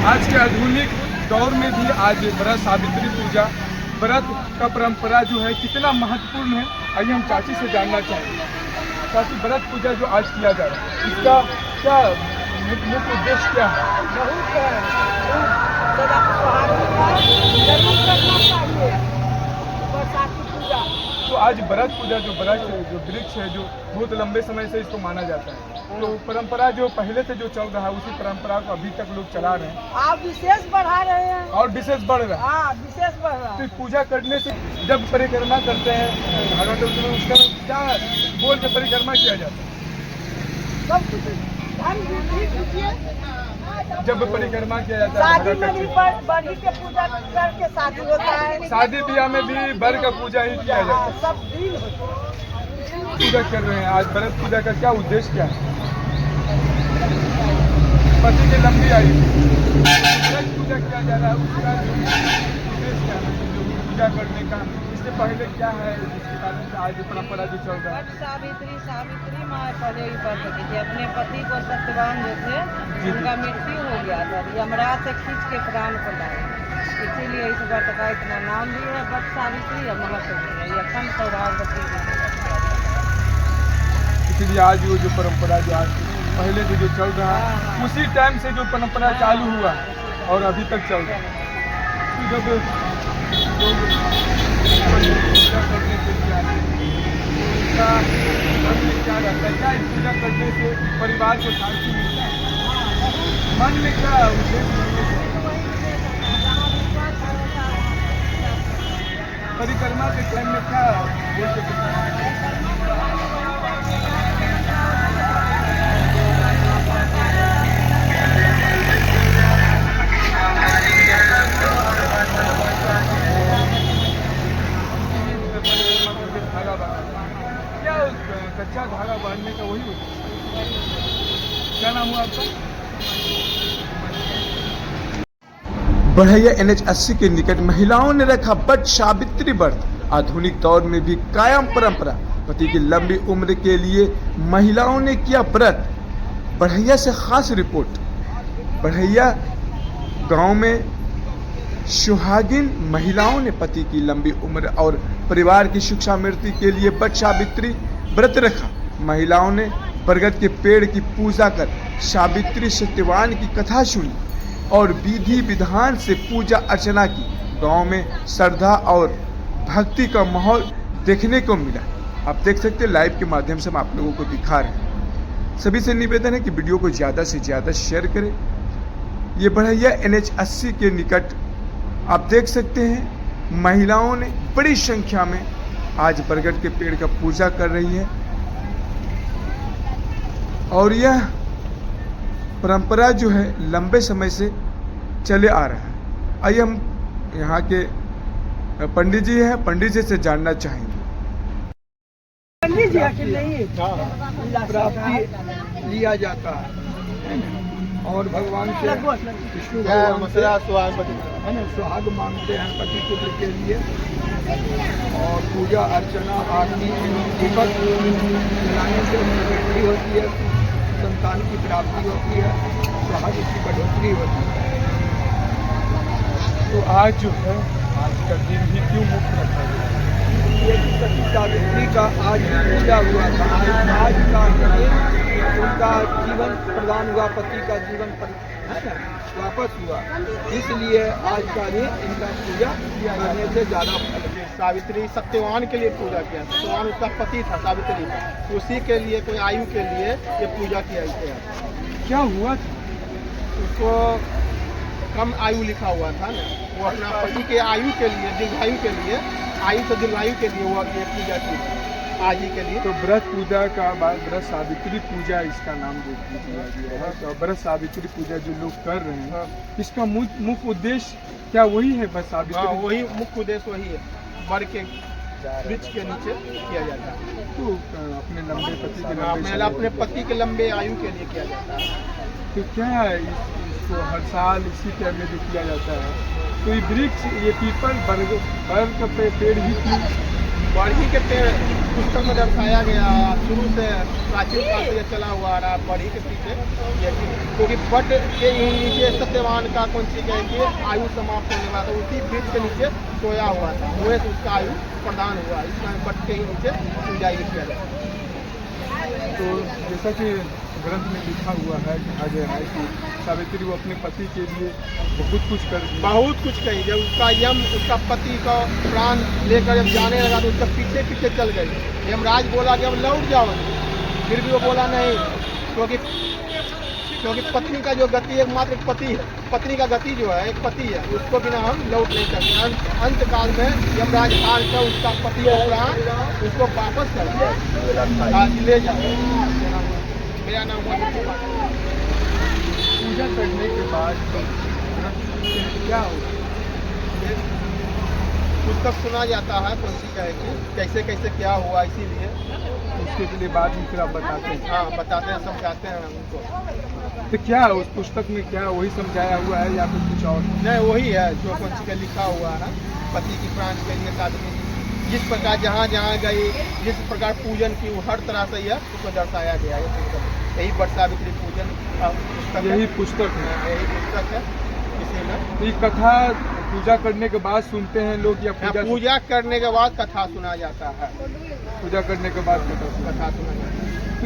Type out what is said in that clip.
आज के आधुनिक दौर में भी आज व्रत सावित्री पूजा व्रत का परंपरा जो है कितना महत्वपूर्ण है, आइए हम चाची से जानना चाहेंगे। चाची, व्रत पूजा जो आज किया जा रहा है इसका क्या मुख्य उद्देश्य क्या है? बहुत सदा जरूर करना चाहिए बरसाती पूजा। तो आज व्रत पूजा जो वृक्ष है जो बहुत लंबे समय से इसको माना जाता है, तो परंपरा जो पहले से जो चल रहा है उसी परंपरा को अभी तक लोग चला रहे हैं। आप विशेष बढ़ा रहे हैं और विशेष बढ़ रहा है। हाँ, विशेष बढ़ रहा है। तो पूजा करने से जब परिक्रमा करते हैं भगवान उसका क्या बोल के परिक्रमा किया जाता है? सब कुछ धन वृद्धि कीजिए। जब परिक्रमा किया जाता शादी है में भी बड़ी के पूजा करके शादी होता है। शादी ब्याह में भी बर का पूजा ही किया जाता है। सब दिन होता है। पूजा कर रहे हैं आज व्रत पूजा का क्या उद्देश्य क्या है? पति की लंबी आयु व्रत पूजा किया जा रहा है, उसका जो उद्देश्य क्या है? जो पूजा करने का इससे पहले क्या है जिसके कारण से आज परंपरा जो चल रहा है? सावित्री माँ पहले ही पढ़ सकी थी। अपने पति को सत्यवान जो थे उनका मृत्यु हो गया था, यमराज से खींच के प्राण को लाए, इसीलिए इस व्रत का इतना नाम भी है व्रत सावित्री और महत्व है। ये अखंड सौभाग्यवती इसलिए आज वो जो परंपरा जो आज पहले जो चल रहा है उसी टाइम से जो परंपरा चालू हुआ और अभी तक चल रहा है। तो जब पूजा करने से क्या उनका मन में क्या रहता है? क्या इस पूजा करने से परिवार को शांति मिलता है? मन में क्या उद्देश्य परिक्रमा के टाइम में क्या बोल सकते हैं? कच्चा धागा बांधने का वही उद्देश्य। क्या नाम हुआ आपका? बढ़ैया NH 80 के निकट महिलाओं ने रखा वट सावित्री व्रत। आधुनिक दौर में भी कायम परंपरा। पति की लंबी उम्र के लिए महिलाओं ने किया व्रत। बढ़ैया से खास रिपोर्ट। बढ़ैया गांव में सुहागिन महिलाओं ने पति की लंबी उम्र और परिवार की सुख समृद्धि के लिए वट सावित्री व्रत रखा। महिलाओं ने बरगद के पेड़ की पूजा कर सावित्री सत्यवान की कथा सुनी और विधि विधान से पूजा अर्चना की। गांव में श्रद्धा और भक्ति का माहौल देखने को मिला। आप देख सकते हैं, लाइव के माध्यम से हम आप लोगों को दिखा रहे हैं। सभी से निवेदन है कि वीडियो को ज़्यादा से ज़्यादा शेयर करें। ये बढ़ैया NH 80 के निकट आप देख सकते हैं महिलाओं ने बड़ी संख्या में आज बरगद के पेड़ का पूजा कर रही है और यह परंपरा जो है लंबे समय से चले आ रहा है। आइए हम यहाँ के पंडित जी हैं, पंडित जी से जानना चाहेंगे। पंडित जी आखिर नहीं प्राप्ति लिया जाता है और भगवान से विष्णु है ना सुहाग मांगते हैं पति पुत्र के लिए और पूजा अर्चना आरती दीपक जलाने से वृद्धि होती है, संतान की प्राप्ति होती है, सुहाग की बढ़ोतरी होती है। तो आज जो है आज का दिन ही क्यों मुक्त रखा गया? ये सती सावित्री का आज पूजा हुआ था। आज का दिन उनका जीवन प्रदान हुआ, पति का जीवन है ना वापस हुआ, इसलिए आज का दिन इनका पूजा करने से ज़्यादा सावित्री सत्यवान के लिए पूजा किया। सत्यवान उसका पति था सावित्री का, उसी के लिए कोई आयु के लिए ये पूजा किया गया। क्या हुआ था? उसको कम आयु लिखा हुआ था ना, वो अपना पति के आयु के लिए दीर्घायु के लिए आयु से दीर्घायु के लिए वो ये पूजा की आज ही के लिए। तो व्रत पूजा का बाद व्रत सावित्री पूजा इसका नाम दे दिया गया है। तो व्रत सावित्री पूजा जो लोग कर रहे हैं इसका मुख्य उद्देश्य क्या वही है? बस सावित्री वही मुख्य उद्देश्य वही है, बर के वृक्ष के नीचे किया जाता है। तो अपने लंबे पति के अपने पति के लंबे आयु के लिए किया जाता है। तो क्या है इसको हर साल इसी टाइम में जो किया जाता है? तो ये वृक्ष ये पीपल बरगद का पेड़ ही क्यों बढ़ी के पुस्तक में दर्शाया गया शुरू से प्राचीन काल से ये चला हुआ आ रहा है बढ़ी के पीछे ये क्योंकि बट के नीचे सत्यवान का कौन सी कहेंगे आयु समाप्त होने वाला था उसी वृक्ष के नीचे सोया हुआ था वह से उसका आयु प्रदान हुआ इसमें बट के ही नीचे पूजा ये किया जाता। तो जैसा कि ग्रंथ में लिखा हुआ है कहा गया है कि सावित्री वो अपने पति के लिए बहुत कुछ कही जब उसका यम उसका पति का प्राण लेकर जब जाने लगा तो उसका पीछे पीछे चल गई यमराज बोला कि अब लौट जाओ फिर भी वो बोला नहीं क्योंकि पत्नी का जो गति एकमात्र एक पति है पत्नी का गति जो है एक पति है उसको बिना हम लौट नहीं सकते अंत काल में यमराज हार कर उसका पति का प्राण उसको वापस कर दिया ले जाओ। मेरा नाम पूजा करने के बाद क्या होगा पुस्तक सुना जाता है कौन सी कहेगी कैसे कैसे क्या हुआ इसीलिए उसके लिए बाद में फिर आप बताते हैं। हाँ बताते हैं समझाते हैं उनको। तो क्या है उस पुस्तक में क्या वही समझाया हुआ है या फिर कुछ और? नहीं वही है जो कौन सी का लिखा हुआ है पति की प्राण के लिए आदमी जिस प्रकार जहाँ जहाँ गई जिस प्रकार पूजन की वो हर तरह से यह उसको दर्शाया गया है यही बट सावित्री पूजन का पुस्तक यही पुस्तक है यही पुस्तक है इसी में। तो ये कथा पूजा करने के बाद सुनते हैं लोग या पूजा करने के बाद कथा सुना जाता है पूजा करने के बाद कथा सुना जाता है।